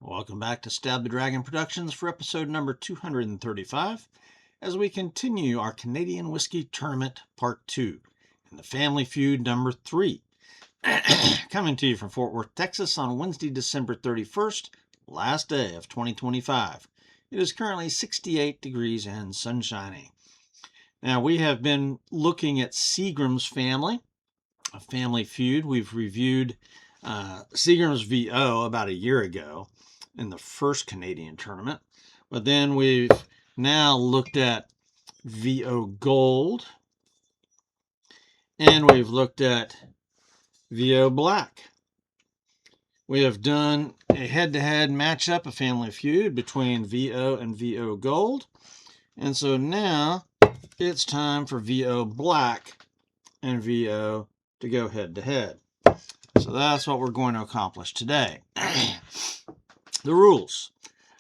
Welcome back to Stab the Dragon Productions for episode number 235 as we continue our Canadian Whiskey Tournament Part 2 and the Family Feud number 3. Coming to you from Fort Worth, Texas on Wednesday, December 31st, last day of 2025. It is currently 68 degrees and sunshiny. Now, we have been looking at Seagram's family, a Family Feud. We've reviewed Seagram's VO about a year ago in the first Canadian tournament, but then we've now looked at VO Gold and we've looked at VO Black. We have done a head-to-head matchup, a Family Feud between VO and VO Gold, and so now it's time for VO Black and VO to go head-to-head. So that's what we're going to accomplish today. The rules.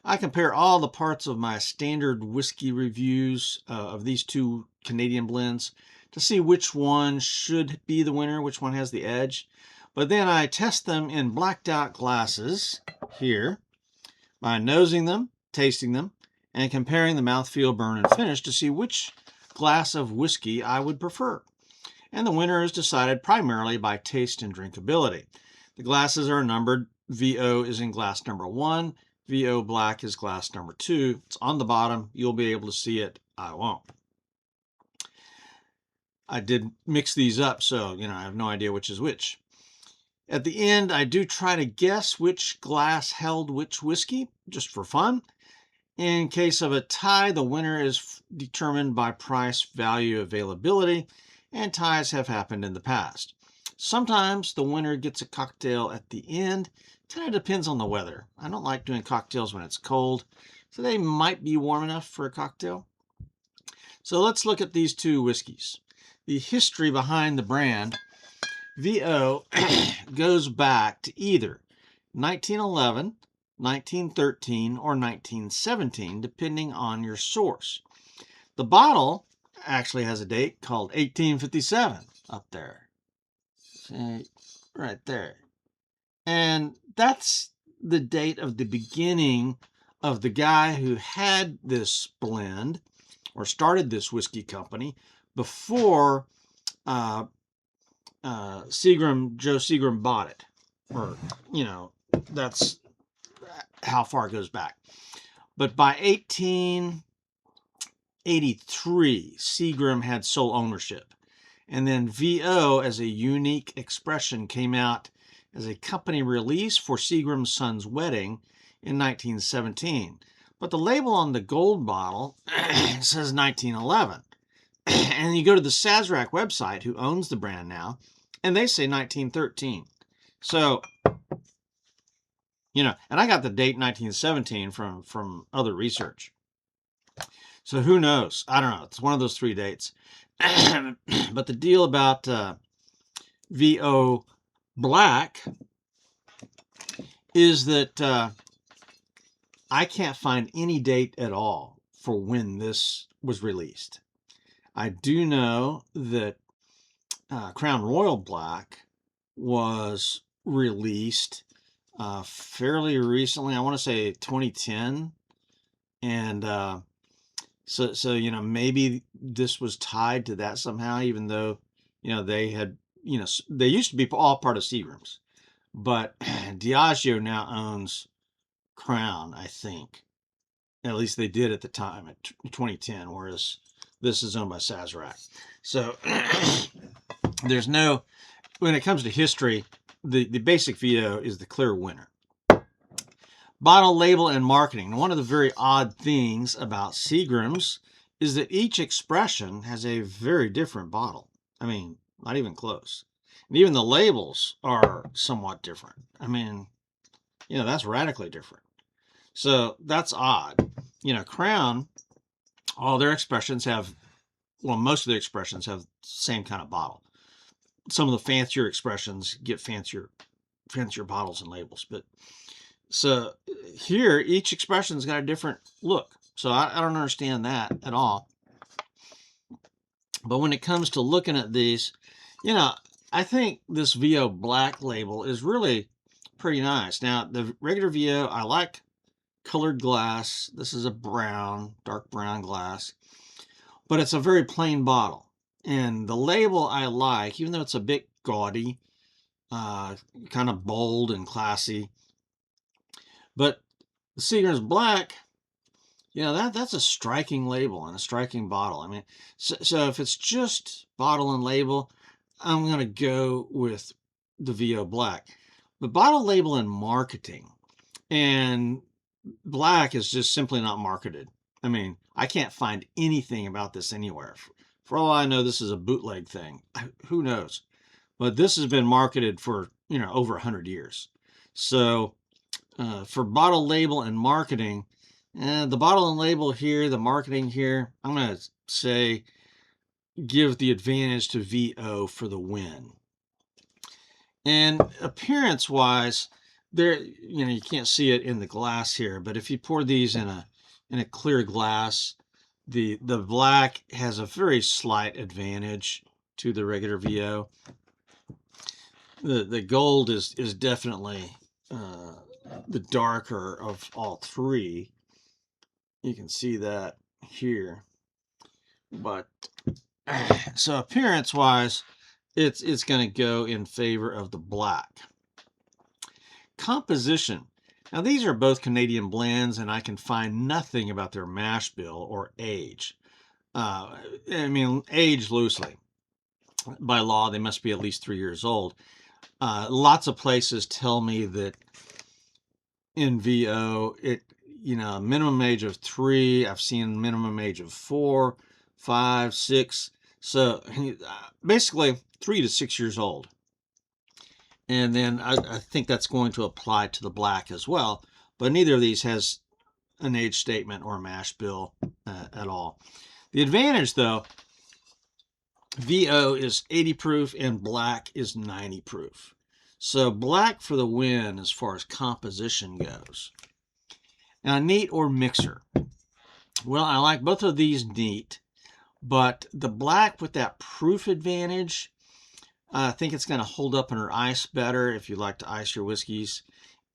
I compare all the parts of my standard whiskey reviews of these two Canadian blends to see which one should be the winner, which one has the edge. But then I test them in blacked out glasses here by nosing them, tasting them, and comparing the mouthfeel, burn, and finish to see which glass of whiskey I would prefer. And the winner is decided primarily by taste and drinkability. The glasses are numbered. VO is in glass number 1. VO Black is glass number 2. It's on the bottom. You'll be able to see it. I won't. I did mix these up, so I have no idea which is which. At the end, I do try to guess which glass held which whiskey, just for fun. In case of a tie, the winner is determined by price, value, availability, and ties have happened in the past. Sometimes the winner gets a cocktail at the end. Kind of depends on the weather. I don't like doing cocktails when it's cold, so they might be warm enough for a cocktail. So let's look at these two whiskeys. The history behind the brand, VO goes back to either 1911, 1913, or 1917, depending on your source. The bottle actually has a date called 1857 up there. See, right there. And that's the date of the beginning of the guy who had this blend or started this whiskey company before Joe Seagram bought it. Or, that's how far it goes back. But by 1883, Seagram had sole ownership. And then VO, as a unique expression, came out as a company release for Seagram's son's wedding in 1917. But the label on the gold bottle says 1911. And you go to the Sazerac website, who owns the brand now, and they say 1913. So, and I got the date 1917 from other research. So who knows? I don't know. It's one of those three dates. But the deal about VO Black is that I can't find any date at all for when this was released. I do know that Crown Royal Black was released fairly recently. I want to say 2010, and so maybe this was tied to that somehow, even though they had they used to be all part of Seagram's, but Diageo now owns Crown, I think. At least they did at the time at 2010, whereas this is owned by Sazerac. So there's no, when it comes to history, the basic VO is the clear winner. Bottle, label, and marketing. One of the very odd things about Seagram's is that each expression has a very different bottle. I mean, not even close. And even the labels are somewhat different. I mean, that's radically different. So that's odd. Crown, all their expressions have, most of the expressions have the same kind of bottle. Some of the fancier expressions get fancier bottles and labels. But so here, each expression's got a different look. So I don't understand that at all. But when it comes to looking at these, I think this VO Black label is really pretty nice. Now, the regular VO, I like colored glass. This is a brown, dark brown glass, but it's a very plain bottle. And the label I like, even though it's a bit gaudy, kind of bold and classy. But the Seagram's Black, that's a striking label and a striking bottle. I mean, so if it's just bottle and label, I'm going to go with the VO Black. But bottle, label, and marketing, and Black is just simply not marketed. I mean, I can't find anything about this anywhere. For all I know, this is a bootleg thing. Who knows? But this has been marketed for, over 100 years. So for bottle, label, and marketing, the bottle and label here, the marketing here, I'm going to say give the advantage to VO for the win. And appearance-wise, there, you can't see it in the glass here, but if you pour these in a clear glass, the black has a very slight advantage to the regular VO. The gold is definitely the darker of all three. You can see that here. But so appearance-wise, it's going to go in favor of the black. Composition. Now these are both Canadian blends, and I can find nothing about their mash bill or age. I mean, age loosely. By law, they must be at least 3 years old. Lots of places tell me that in VO, minimum age of 3. I've seen minimum age of 4, 5, 6. So basically 3 to 6 years old. And then I think that's going to apply to the black as well. But neither of these has an age statement or a mash bill at all. The advantage, though, VO is 80 proof and black is 90 proof. So black for the win as far as composition goes. Now, neat or mixer. Well, I like both of these neat, but the black with that proof advantage, I think it's going to hold up under ice better if you like to ice your whiskeys,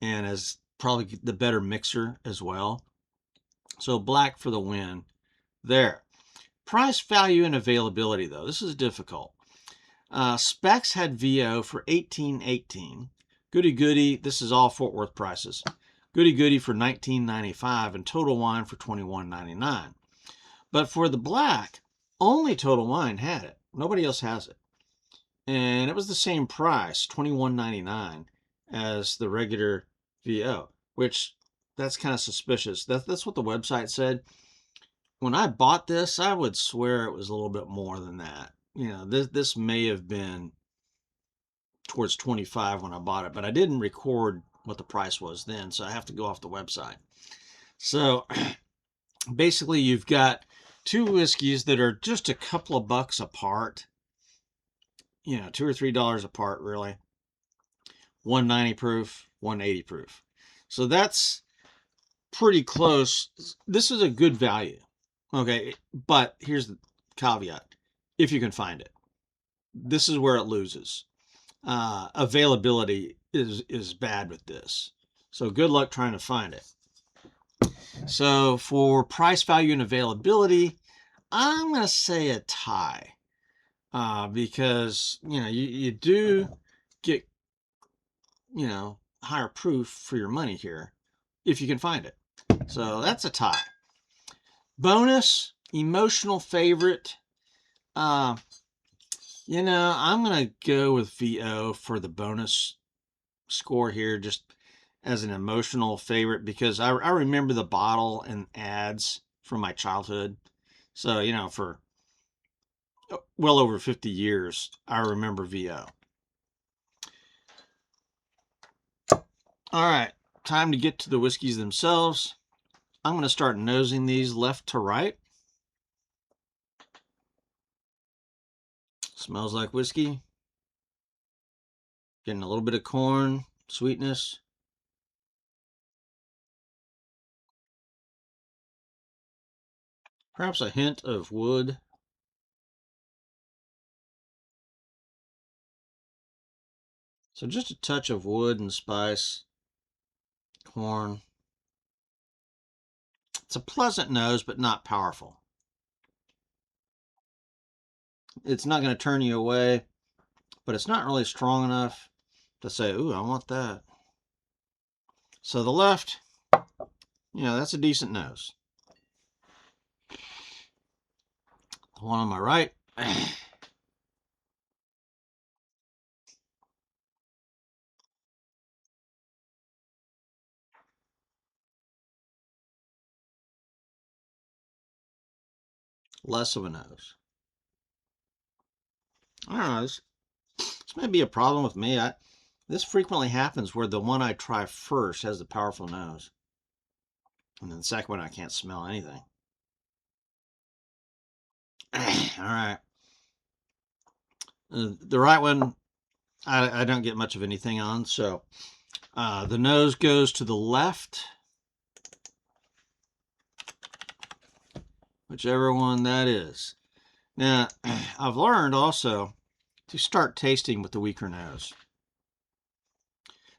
and is probably the better mixer as well. So black for the win there. Price, value, and availability, though. This is difficult. Specs had VO for $18.18. Goody Goody, this is all Fort Worth prices. Goody Goody for $19.95 and Total Wine for $21.99. But for the black, only Total Wine had it. Nobody else has it. And it was the same price, $21.99, as the regular VO, which that's kind of suspicious. That's what the website said. When I bought this, I would swear it was a little bit more than that. This may have been towards 25 when I bought it, but I didn't record what the price was then, so I have to go off the website. So basically, you've got two whiskeys that are just a couple of bucks apart. $2 or $3 apart, really. 190 proof, 180 proof. So that's pretty close. This is a good value. Okay, but here's the caveat. If you can find it. This is where it loses. Availability is bad with this. So good luck trying to find it. So for price, value, and availability, I'm going to say a tie. Because, you do get, higher proof for your money here if you can find it. So that's a tie. Bonus, emotional favorite. I'm going to go with VO for the bonus score here, just as an emotional favorite, because I remember the bottle and ads from my childhood. So, for well over 50 years, I remember VO. All right, time to get to the whiskeys themselves. I'm going to start nosing these left to right. Smells like whiskey. Getting a little bit of corn, sweetness. Perhaps a hint of wood. So just a touch of wood and spice, corn. It's a pleasant nose, but not powerful. It's not going to turn you away, but it's not really strong enough to say, ooh, I want that. So the left, that's a decent nose. The one on my right, less of a nose. I don't know, this may be a problem with me. This frequently happens where the one I try first has the powerful nose. And then the second one, I can't smell anything. All right. The right one, I don't get much of anything on. So the nose goes to the left, whichever one that is. Now, I've learned also to start tasting with the weaker nose.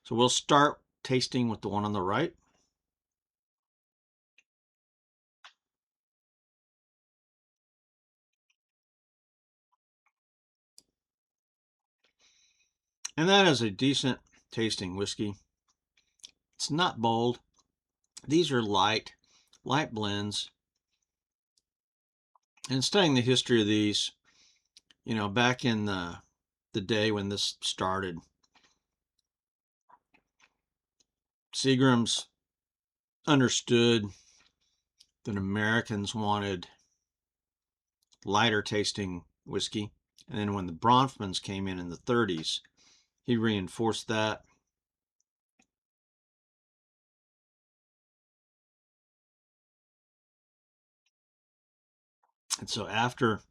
So we'll start tasting with the one on the right. And that is a decent tasting whiskey. It's not bold. These are light blends. And studying the history of these, back in the day when this started, Seagrams understood that Americans wanted lighter tasting whiskey. And then when the Bronfmans came in the 30s, he reinforced that. And so after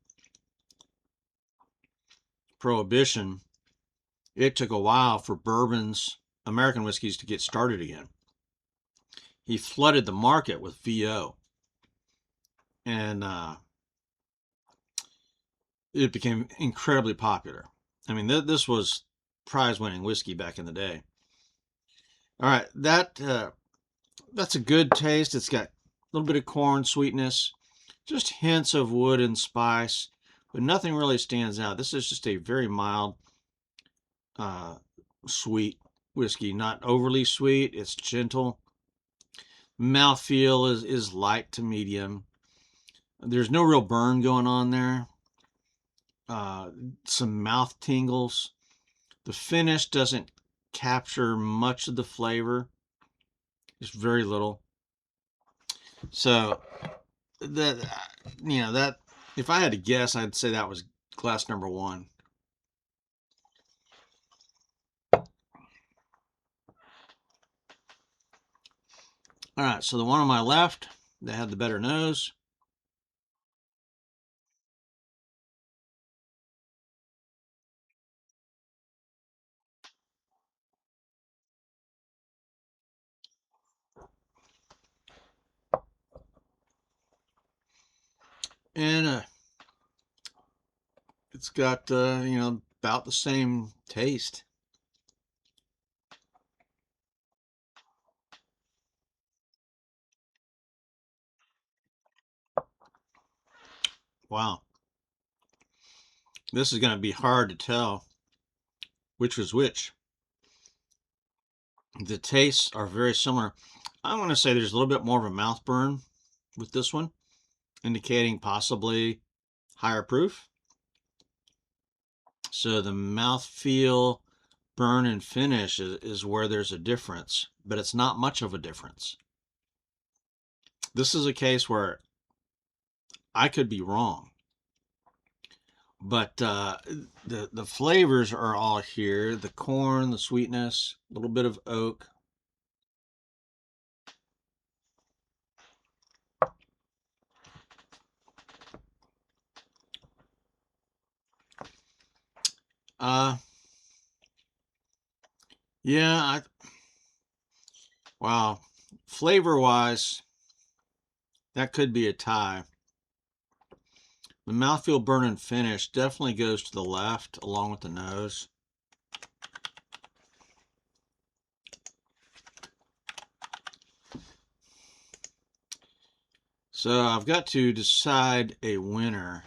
Prohibition, it took a while for bourbons, American whiskeys, to get started again. He flooded the market with VO. And it became incredibly popular. I mean, this was prize-winning whiskey back in the day. All right, that's a good taste. It's got a little bit of corn sweetness, just hints of wood and spice, but nothing really stands out. This is just a very mild, sweet whiskey. Not overly sweet. It's gentle. Mouthfeel is light to medium. There's no real burn going on there. Some mouth tingles. The finish doesn't capture much of the flavor. Just very little. So that if I had to guess, I'd say that was glass number one. All right, so the one on my left, that had the better nose. And it's got, about the same taste. Wow. This is going to be hard to tell which was which. The tastes are very similar. I'm going to say there's a little bit more of a mouth burn with this one, indicating possibly higher proof. So the mouth feel, burn, and finish is where there's a difference, but it's not much of a difference. This is a case where I could be wrong, but the flavors are all here. The corn, the sweetness, a little bit of oak. Uh, yeah, wow. Flavor-wise, that could be a tie. The mouthfeel, burn, and finish definitely goes to the left along with the nose. So I've got to decide a winner,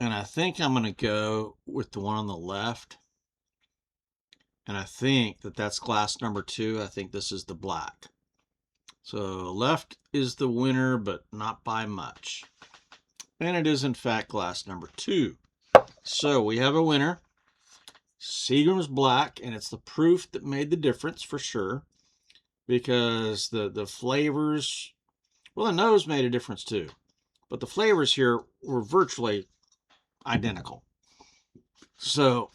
and I think I'm going to go with the one on the left. And I think that that's glass number 2. I think this is the black. So left is the winner, but not by much. And it is, in fact, glass number 2. So we have a winner. Seagram's black, and it's the proof that made the difference for sure. Because the flavors, well, the nose made a difference too. But the flavors here were virtually identical. So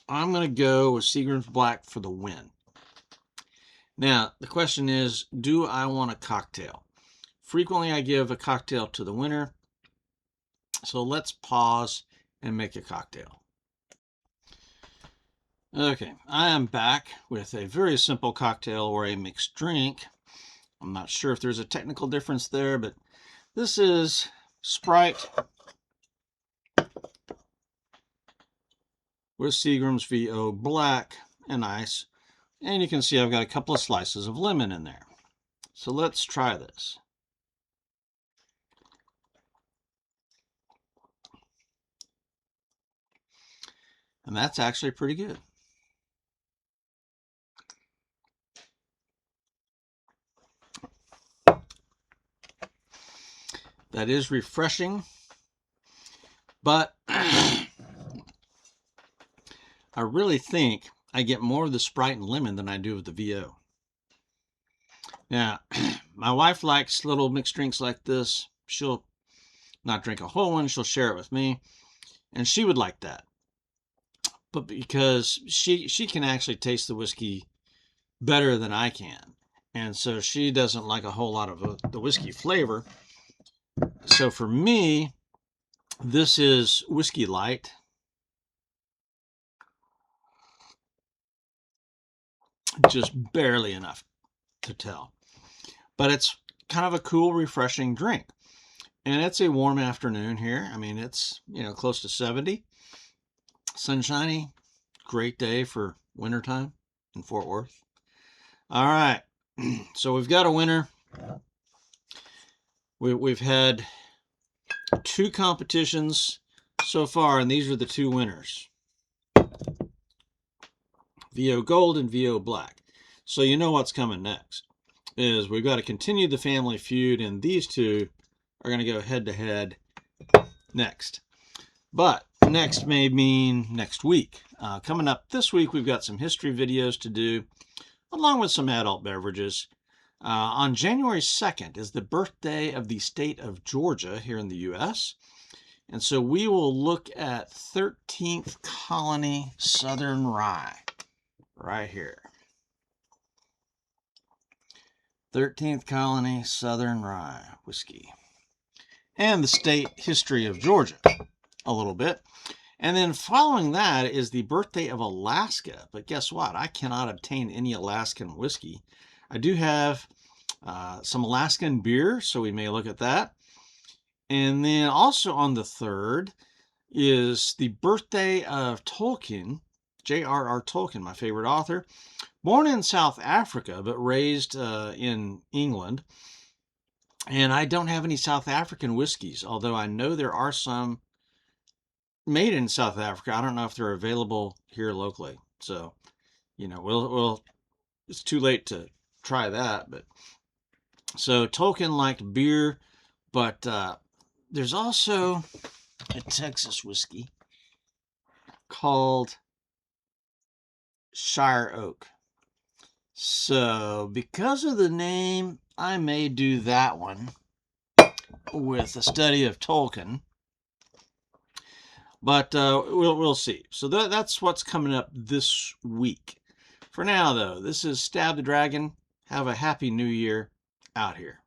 I'm going to go with Seagram's black for the win. Now, the question is, do I want a cocktail? Frequently, I give a cocktail to the winner. So let's pause and make a cocktail. Okay, I am back with a very simple cocktail or a mixed drink. I'm not sure if there's a technical difference there, but this is Sprite with Seagram's VO black and ice. And you can see I've got a couple of slices of lemon in there. So let's try this. And that's actually pretty good. That is refreshing, but I really think I get more of the Sprite and lemon than I do of the VO. Now, my wife likes little mixed drinks like this. She'll not drink a whole one. She'll share it with me, and she would like that. But because she can actually taste the whiskey better than I can, and so she doesn't like a whole lot of the whiskey flavor. So for me, this is whiskey light. Just barely enough to tell. But it's kind of a cool, refreshing drink. And it's a warm afternoon here. I mean, it's, close to 70. Sunshiny. Great day for wintertime in Fort Worth. All right. So we've got a winner. We've had 2 competitions so far, and these are the 2 winners. VO Gold and VO Black. So you know what's coming next is we've got to continue the family feud, and these 2 are going to go head-to-head next. But next may mean next week. Coming up this week, we've got some history videos to do, along with some adult beverages. On January 2nd is the birthday of the state of Georgia here in the U.S., and so we will look at 13th Colony Southern Rye right here. 13th Colony Southern Rye whiskey. And the state history of Georgia a little bit. And then following that is the birthday of Alaska. But guess what? I cannot obtain any Alaskan whiskey. I do have some Alaskan beer, so we may look at that. And then also on the 3rd is the birthday of Tolkien, J.R.R. Tolkien, my favorite author. Born in South Africa, but raised in England. And I don't have any South African whiskeys, although I know there are some made in South Africa. I don't know if they're available here locally. So, we'll it's too late to try that. But so Tolkien liked beer, but there's also a Texas whiskey called Shire Oak. So because of the name, I may do that one with a study of Tolkien. But we'll see. So that's what's coming up this week. For now, though, this is Stab the Dragon. Have a happy new year out here.